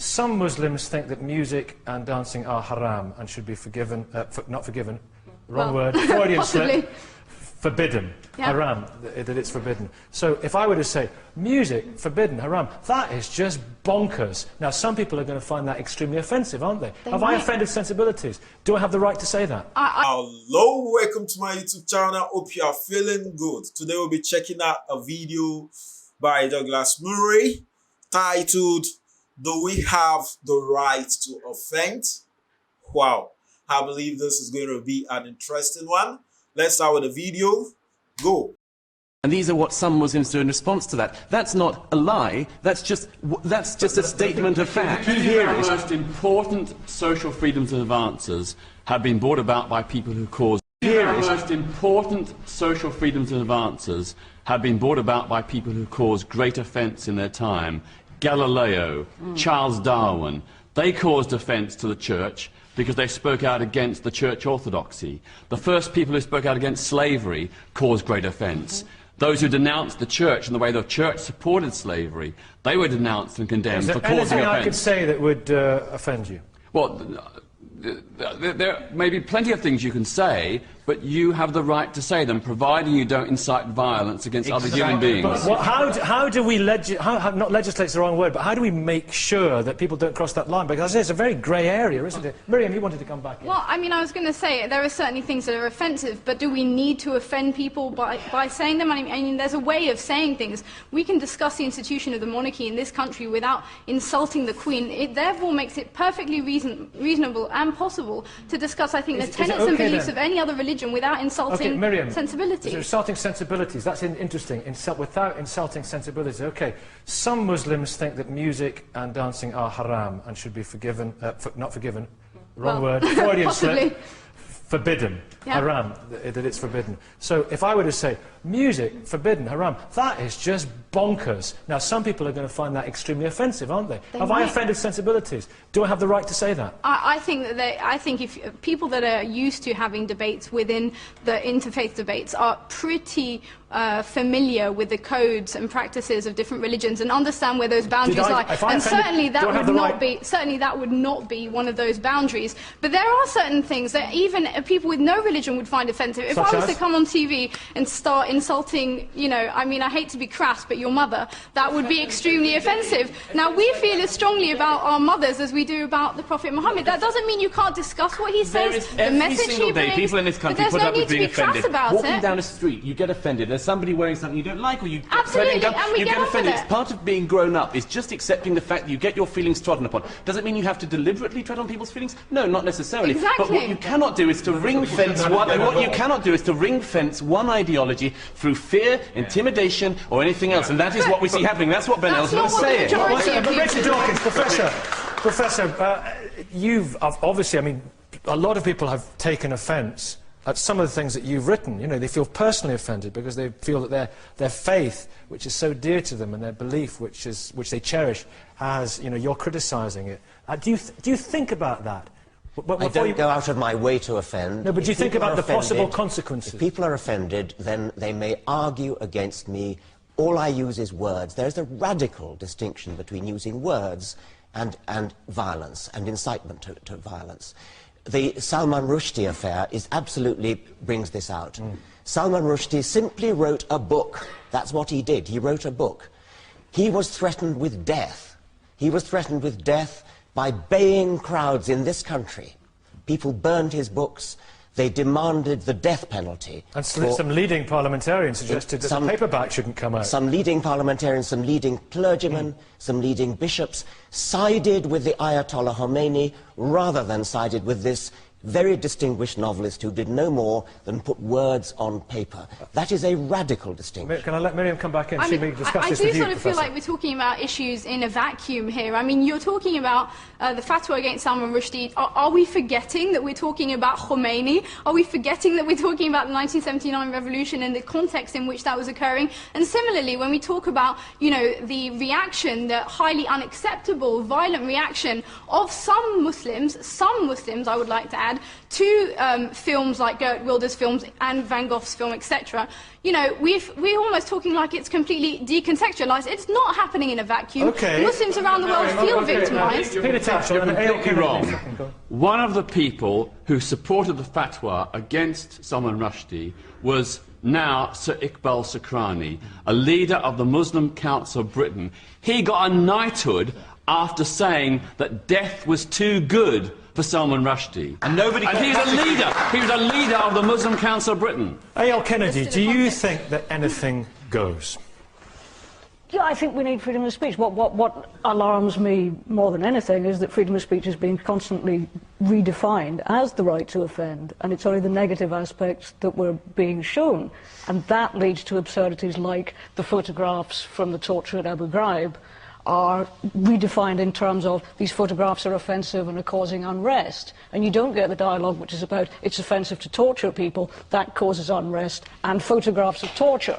Some Muslims think that music and dancing are haram and should be forgiven, not forgiven, wrong word, Freudian slip, forbidden, haram, that it's forbidden. So if I were to say, music, forbidden, haram, that is just bonkers. Now some people are going to find that extremely offensive, aren't they? Have I offended sensibilities? Do I have the right to say that? Hello, welcome to my YouTube channel. Hope you are feeling good. Today we'll be checking out a video by Douglas Murray titled, "Do We Have the Right to Offend?" Wow, I believe this is going to be an interesting one. Let's start with the video. Go. And these are what some Muslims do in response to that. That's not a lie. That's just a statement of fact. The most important social freedoms and advances have been brought about by people who cause. The most important social freedoms and advances have been brought about by people who caused great offence in their time. Galileo, Charles Darwin, they caused offence to the church because they spoke out against the church orthodoxy. The first people who spoke out against slavery caused great offence. Those who denounced the church and the way the church supported slavery, they were denounced and condemned for causing offence. Is there anything I could say that would offend you? Well, there may be plenty of things you can say, but you have the right to say them, providing you don't incite violence against other human beings. But how do we not legislate is the wrong word, but how do we make sure that people don't cross that line? Because it's a very grey area, isn't it? Miriam, you wanted to come back in. Well, I mean, I was going to say, there are certainly things that are offensive, but do we need to offend people by saying them? I mean, there's a way of saying things. We can discuss the institution of the monarchy in this country without insulting the Queen. It therefore makes it perfectly reasonable and possible to discuss, I think, the tenets and beliefs of any other religion without insulting sensibilities. So insulting sensibilities, that's interesting. Without insulting sensibilities. Okay, some Muslims think that music and dancing are haram and should be forgiven, not forgiven, wrong word, Freudian slip, forbidden, haram, that it's forbidden. So if I were to say, music, forbidden, haram, that is just bonkers. Now some people are going to find that extremely offensive, aren't they? Have I offended sensibilities? Do I have the right to say that? I think if people that are used to having debates within the interfaith debates are pretty familiar with the codes and practices of different religions and understand where those boundaries lie. And certainly that would not be one of those boundaries. But there are certain things that even people with no religion would find offensive. If I was to come on TV and start insulting, you know, I mean, I hate to be crass, but your mother, that would be extremely offensive. Now, we feel as strongly about our mothers as we do about the Prophet Muhammad. That doesn't mean you can't discuss what he says, the message he brings. People in this country put up with being offended. Walking down the street, you get offended. There's somebody wearing something you don't like, or you get offended. It's part of being grown up. It's just accepting the fact that you get your feelings trodden upon. Does it mean you have to deliberately tread on people's feelings? No, not necessarily. Exactly. But what you cannot do is to ring-fence one ideology through fear, intimidation, or anything else, and that is what we see happening. That's what Ben Ellsworth is saying. Richard Dawkins, Professor, you've obviously, I mean, a lot of people have taken offence at some of the things that you've written. You know, they feel personally offended because they feel that their faith, which is so dear to them, and their belief, which they cherish, has, you know, you're criticising it. Do you think about that? I don't go out of my way to offend. No, but do you think about the possible consequences? If people are offended, then they may argue against me. All I use is words. There's a radical distinction between using words and violence, and incitement to violence. The Salman Rushdie affair brings this out. Salman Rushdie simply wrote a book. That's what he did. He wrote a book. He was threatened with death. He was threatened with death by baying crowds in this country. People burned his books. They demanded the death penalty. And some leading parliamentarians suggested that the paperback shouldn't come out. Some leading parliamentarians, some leading clergymen, some leading bishops sided with the Ayatollah Khomeini rather than sided with this very distinguished novelist who did no more than put words on paper. That is a radical distinction. Can I let Miriam come back in? She may discuss this with you, I do sort of feel like we're talking about issues in a vacuum here. I mean, you're talking about the fatwa against Salman Rushdie. Are we forgetting that we're talking about Khomeini? Are we forgetting that we're talking about the 1979 revolution and the context in which that was occurring? And similarly, when we talk about, you know, the reaction, the highly unacceptable, violent reaction of some Muslims, I would like to add, had to films like Geert Wilders' films and Van Gogh's film, etc., you know, we're almost talking like it's completely decontextualized. It's not happening in a vacuum. Okay. Muslims around the world feel victimized. You're completely wrong. One of the people who supported the fatwa against Salman Rushdie was now Sir Iqbal Sakrani, a leader of the Muslim Council of Britain. He got a knighthood after saying that death was too good for Salman Rushdie. And he's a leader. He was a leader of the Muslim Council of Britain. A.L. Kennedy, do you think that anything goes? Yeah, I think we need freedom of speech. What alarms me more than anything is that freedom of speech is being constantly redefined as the right to offend, and it's only the negative aspects that were being shown. And that leads to absurdities like the photographs from the torture at Abu Ghraib are redefined in terms of these photographs are offensive and are causing unrest. And you don't get the dialogue which is about it's offensive to torture people, that causes unrest, and photographs of torture.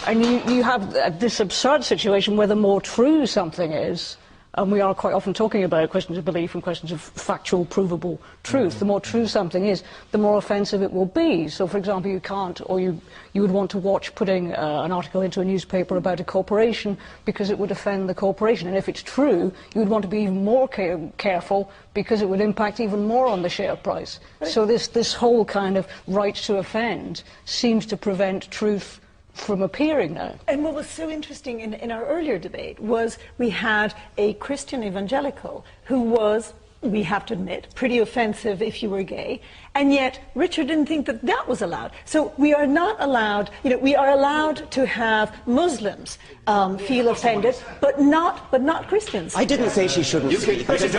And you have this absurd situation where the more true something is, and we are quite often talking about questions of belief and questions of factual, provable truth, the more true something is, the more offensive it will be. So, for example, you can't, or you would want to watch putting an article into a newspaper about a corporation because it would offend the corporation. And if it's true, you would want to be even more careful because it would impact even more on the share price. So this whole kind of right to offend seems to prevent truth from appearing now. And what was so interesting in our earlier debate was we had a Christian evangelical who was, we have to admit, pretty offensive if you were gay, and yet Richard didn't think that that was allowed. So we are not allowed, you know, we are allowed to have Muslims feel offended, but not Christians. I didn't say she shouldn't speak. Richard,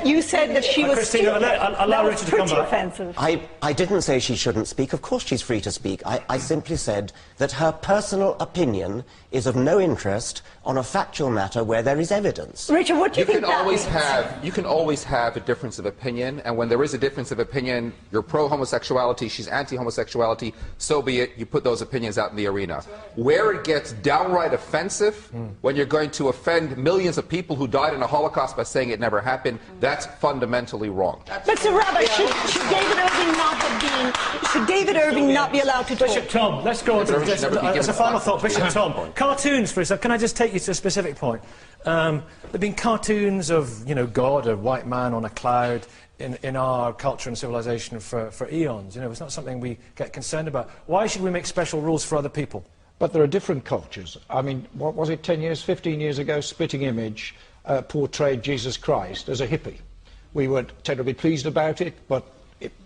you said that she was Christina, allow Richard to come back. Offensive. I didn't say she shouldn't speak. Of course she's free to speak. I simply said that her personal opinion is of no interest on a factual matter where there is evidence. Richard, what do you think that means? You can always have a difference of opinion, and when there is a difference of opinion, you're pro-homosexuality, she's anti-homosexuality, so be it, you put those opinions out in the arena. Where it gets downright offensive, when you're going to offend millions of people who died in the Holocaust by saying it never happened, that's fundamentally wrong. But Sir Rabbi, should David Irving not have been, should David Irving not be allowed to talk? Bishop Tom, let's go on to this. As a final thought, Bishop Tom, cartoons, for example, can I just take you to a specific point? There have been cartoons of, you know, God, a white man on a cloud, in our culture and civilization for eons. You know, it's not something we get concerned about. Why should we make special rules for other people? But there are different cultures. I mean, what was it, 10 years, 15 years ago, Spitting Image portrayed Jesus Christ as a hippie. We weren't terribly pleased about it, but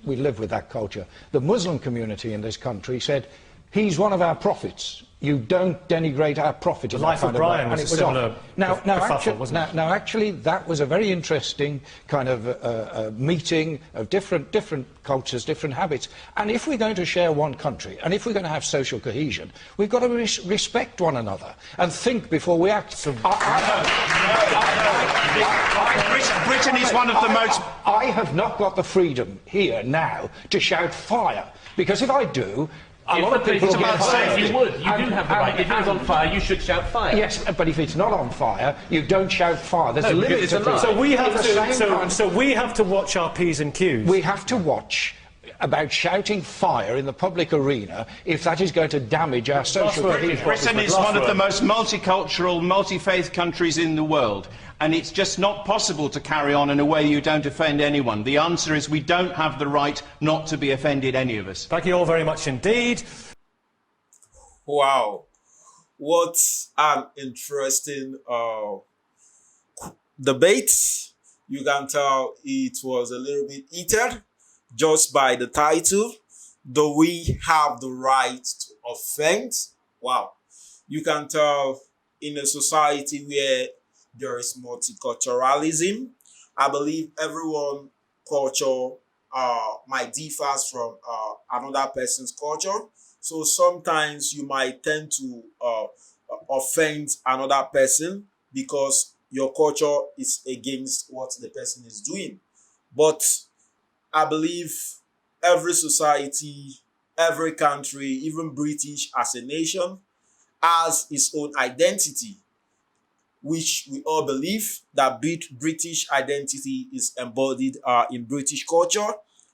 we live with that culture. The Muslim community in this country said, he's one of our prophets. You don't denigrate our prophet. The Life of Brian was a similar kerfuffle, wasn't it? Now, actually, that was a very interesting kind of meeting of different cultures, different habits. And if we're going to share one country, and if we're going to have social cohesion, we've got to respect one another and think before we act. Britain is one of the most... I have not got the freedom here now to shout fire, because if I do... A lot of people you would. You do have the right. If it's on fire, you should shout fire. Yes, but if it's not on fire, you don't shout fire. There's a limit to fire. So we have to watch our P's and Q's. We have to watch about shouting fire in the public arena if that is going to damage our social cohesion. Britain is one of the most multicultural, multi-faith countries in the world, and it's just not possible to carry on in a way you don't offend anyone. The answer is we don't have the right not to be offended, any of us. Thank you all very much indeed. Wow. What an interesting debate. You can tell it was a little bit heated just by the title. Do we have the right to offend? Wow. You can tell in a society where there is multiculturalism, I believe everyone's culture might differ from another person's culture. So sometimes you might tend to offend another person because your culture is against what the person is doing. But I believe every society, every country, even British as a nation, has its own identity. which we all believe that British identity is embodied in British culture,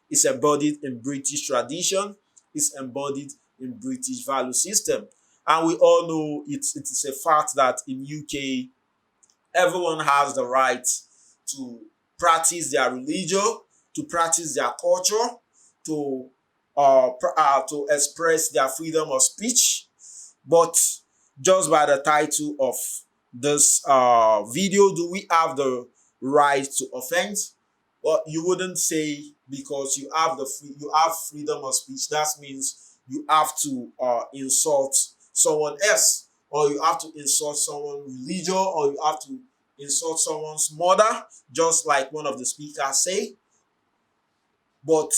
is embodied in British tradition, is embodied in British value system. And we all know it is a fact that in UK, everyone has the right to practice their religion, to practice their culture, to express their freedom of speech. But just by the title of this video, do we have the right to offend? Well, you wouldn't say because you have freedom of speech, that means you have to insult someone else, or you have to insult someone's religion, or you have to insult someone's mother, just like one of the speakers say. But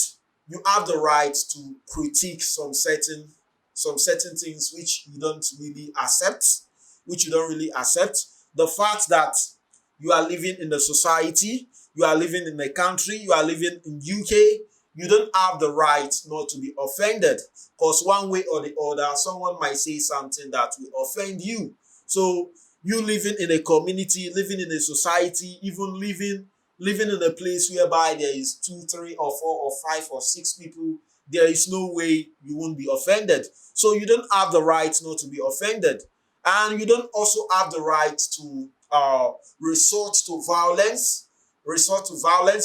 you have the right to critique some certain things which you don't really accept, The fact that you are living in a society, you are living in a country, you are living in UK, you don't have the right not to be offended, because one way or the other, someone might say something that will offend you. So you living in a community, living in a society, even living in a place whereby there is 2, 3, or 4, or 5, or 6 people, there is no way you won't be offended. So you don't have the right not to be offended. And you don't also have the right to resort to violence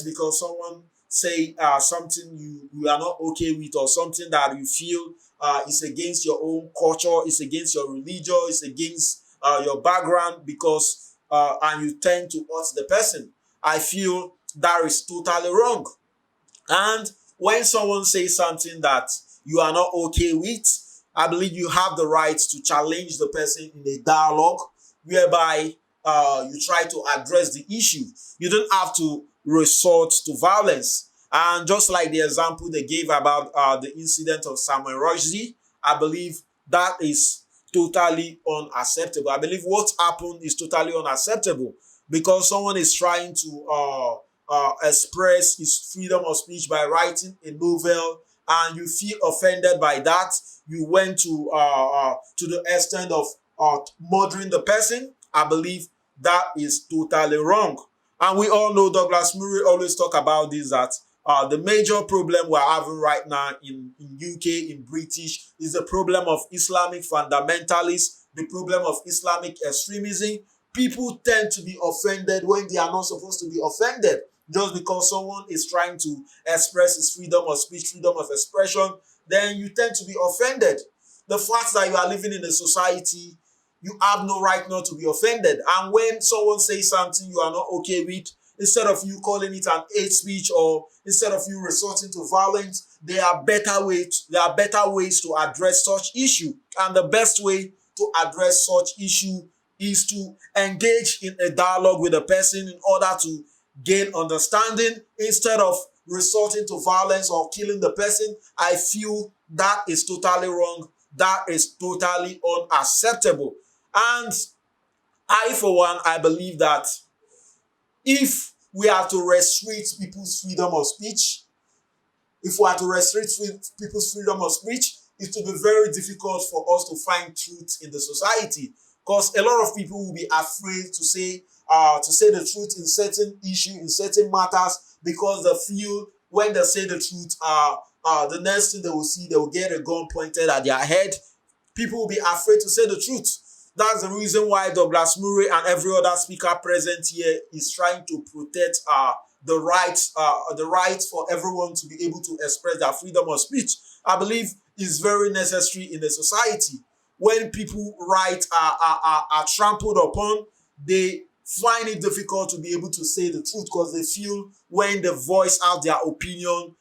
because someone say something you are not okay with, or something that you feel is against your own culture, is against your religion, is against your background, because and you tend to hurt the person. I feel that is totally wrong. And when someone says something that you are not okay with, I believe you have the right to challenge the person in a dialogue whereby you try to address the issue. You don't have to resort to violence. And just like the example they gave about the incident of Samuel Rushdie, I believe that is totally unacceptable. I believe what happened is totally unacceptable, because someone is trying to express his freedom of speech by writing a novel, and you feel offended by that. You went to the extent of murdering the person. I believe that is totally wrong. And we all know Douglas Murray always talk about this, that the major problem we're having right now in UK, in British, is the problem of Islamic fundamentalists, the problem of Islamic extremism. People tend to be offended when they are not supposed to be offended, just because someone is trying to express his freedom of speech, freedom of expression, then you tend to be offended. The fact that you are living in a society, you have no right not to be offended. And when someone says something you are not okay with, instead of you calling it an hate speech, or instead of you resorting to violence, there are better ways to address such issue. And the best way to address such issue is to engage in a dialogue with a person in order to gain understanding, instead of resorting to violence or killing the person. I feel that is totally wrong. That is totally unacceptable. And I, for one, I believe that if we are to restrict people's freedom of speech, it will be very difficult for us to find truth in the society, because a lot of people will be afraid to say the truth in certain issues, in certain matters, because they feel when they say the truth, the next thing they will see, they will get a gun pointed at their head. People will be afraid to say the truth. That's the reason why Douglas Murray and every other speaker present here is trying to protect the right for everyone to be able to express their freedom of speech. I believe is very necessary in the society. When people rights are trampled upon, they find it difficult to be able to say the truth, because they feel when they voice out their opinion,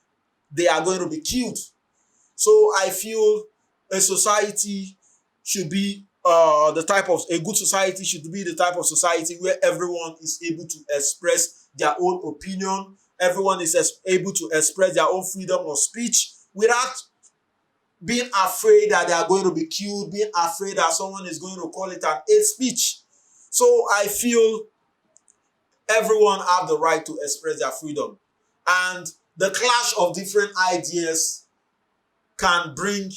they are going to be killed. So I feel a society should be a good society should be the type of society where everyone is able to express their own opinion. Everyone is able to express their own freedom of speech without being afraid that they are going to be killed, being afraid that someone is going to call it an hate speech. So I feel everyone have the right to express their freedom. And the clash of different ideas can bring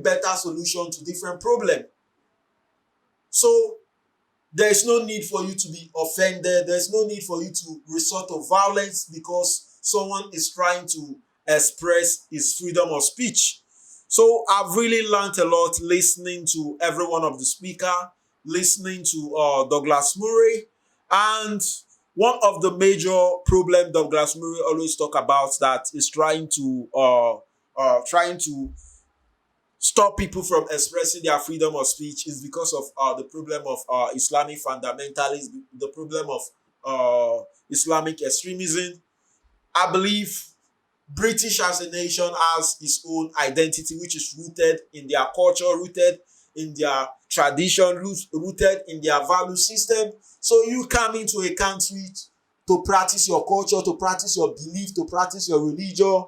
better solution to different problems. So There is no need for you to be offended. There's no need for you to resort to violence because someone is trying to express his freedom of speech. So I've really learned a lot listening to every one of the speakers, listening to Douglas Murray. And one of the major problems Douglas Murray always talk about that is trying to stop people from expressing their freedom of speech is because of the problem of Islamic fundamentalism, the problem of Islamic extremism. I believe British as a nation has its own identity, which is rooted in their culture, rooted in their tradition, rooted in their value system. So you come into a country to practice your culture, to practice your belief, to practice your religion,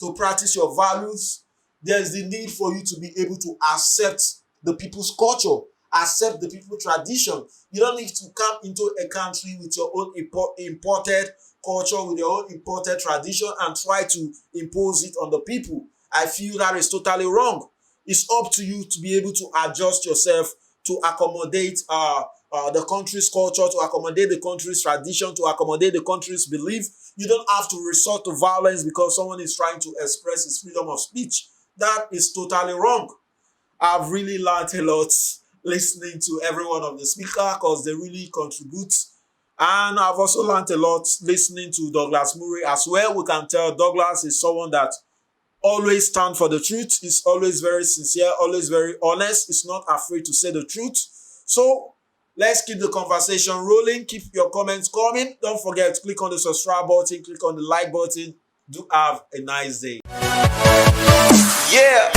to practice your values. There's the need for you to be able to accept the people's culture, accept the people's tradition. You don't need to come into a country with your own imported culture, with your own imported tradition and try to impose it on the people. I feel that is totally wrong. It's up to you to be able to adjust yourself to accommodate the country's culture, to accommodate the country's tradition, to accommodate the country's belief. You don't have to resort to violence because someone is trying to express his freedom of speech. That is totally wrong. I've really learned a lot listening to every one of the speakers because they really contribute. And I've also learned a lot listening to Douglas Murray as well. We can tell Douglas is someone that always stands for the truth. He's always very sincere, always very honest. He's not afraid to say the truth. So let's keep the conversation rolling. Keep your comments coming. Don't forget to click on the subscribe button, click on the like button. Do have a nice day. Yeah.